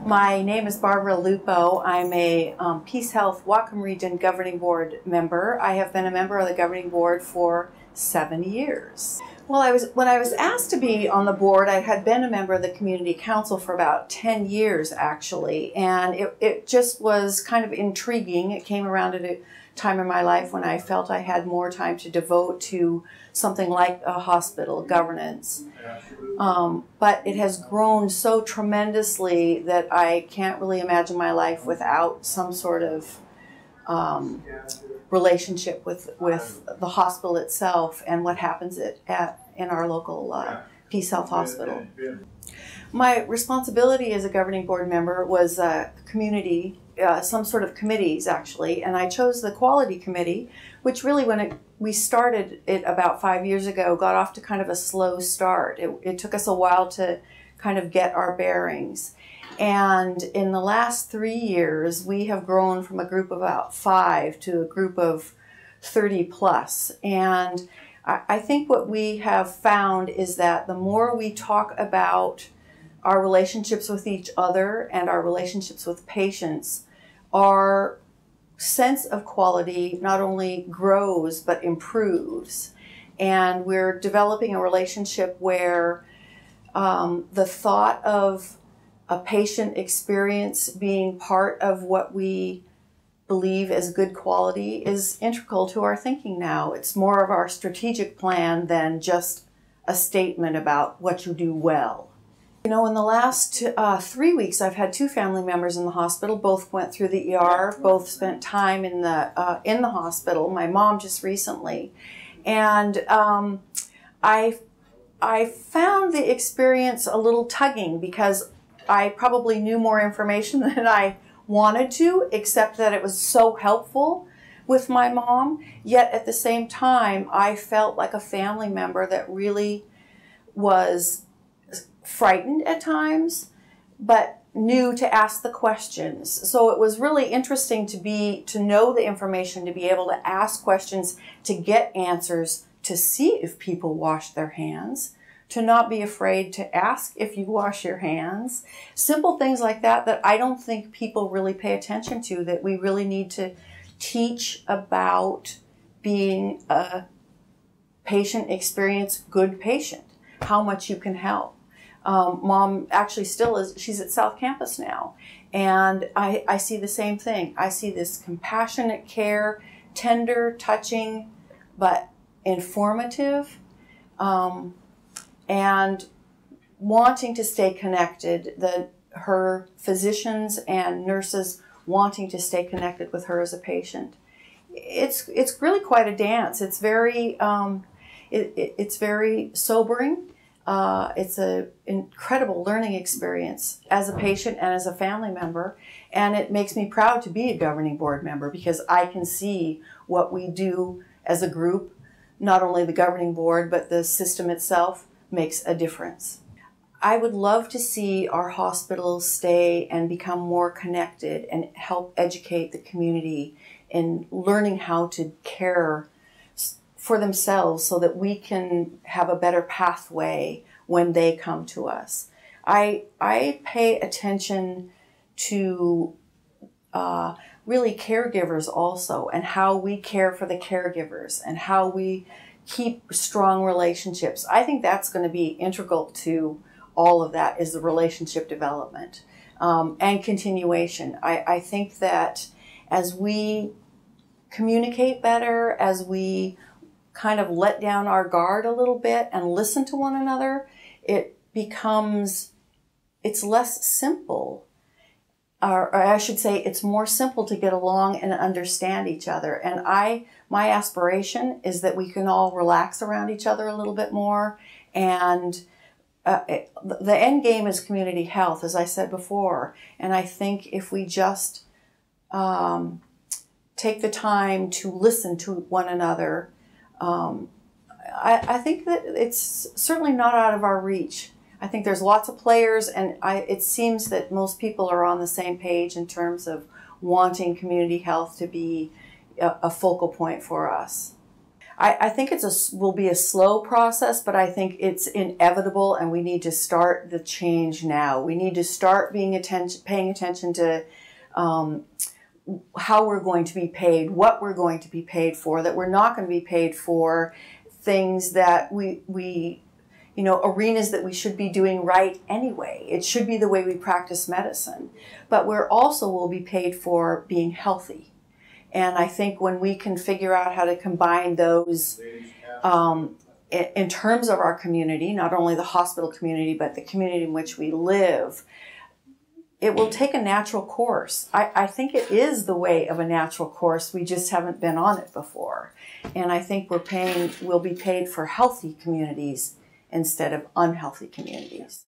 My name is Barb Lupo. I'm a Peace Health Whatcom Region Governing Board member. I have been a member of the Governing Board for 7 years. Well, when I was asked to be on the board, I had been a member of the Community Council for about 10 years, actually, and it just was kind of intriguing. It came around at a time in my life when I felt I had more time to devote to something like a hospital governance. But it has grown so tremendously that I can't really imagine my life without some sort of relationship with the hospital itself and what happens in our local Peace Health Hospital. My responsibility as a governing board member was community, some sort of committees actually, and I chose the quality committee, which really we started it about 5 years ago, got off to kind of a slow start. It took us a while to kind of get our bearings. And in the last 3 years, we have grown from a group of about 5 to a group of 30 plus. And I think what we have found is that the more we talk about our relationships with each other and our relationships with patients, our sense of quality not only grows but improves. And we're developing a relationship where the thought of a patient experience being part of what we believe as good quality is integral to our thinking now. It's more of our strategic plan than just a statement about what you do well. You know, in the last 3 weeks, I've had 2 family members in the hospital. Both went through the ER. Both spent time in the hospital. My mom just recently, and I found the experience a little tugging because I probably knew more information than I wanted to, except that it was so helpful with my mom. Yet at the same time, I felt like a family member that really was frightened at times, but knew to ask the questions. So it was really interesting to know the information, to be able to ask questions, to get answers, to see if people wash their hands, to not be afraid to ask if you wash your hands. Simple things like that that I don't think people really pay attention to, that we really need to teach about being a patient experience good patient, how much you can help. Mom actually still is, she's at South Campus now, and I see the same thing. I see this compassionate care, tender, touching, but informative, and wanting to stay connected, her physicians and nurses wanting to stay connected with her as a patient. It's really quite a dance. It's very, it's very sobering. It's an incredible learning experience as a patient and as a family member, and it makes me proud to be a governing board member because I can see what we do as a group, not only the governing board, but the system itself makes a difference. I would love to see our hospitals stay and become more connected and help educate the community in learning how to care for themselves so that we can have a better pathway when they come to us. I pay attention to really caregivers also, and how we care for the caregivers and how we keep strong relationships. I think that's going to be integral to all of that, is the relationship development and continuation. I think that as we communicate better, as we kind of let down our guard a little bit and listen to one another, it's less simple. Or I should say, it's more simple to get along and understand each other. And my aspiration is that we can all relax around each other a little bit more. And the end game is community health, as I said before. And I think if we just take the time to listen to one another, I think that it's certainly not out of our reach. I think there's lots of players, and it seems that most people are on the same page in terms of wanting community health to be a focal point for us. I think will be a slow process, but I think it's inevitable, and we need to start the change now. We need to start paying attention to how we're going to be paid, what we're going to be paid for, that we're not going to be paid for things that arenas that we should be doing right anyway. It should be the way we practice medicine. But we're also will be paid for being healthy. And I think when we can figure out how to combine those in terms of our community, not only the hospital community, but the community in which we live, it will take a natural course. I think it is the way of a natural course. We just haven't been on it before. And I think we'll be paid for healthy communities instead of unhealthy communities.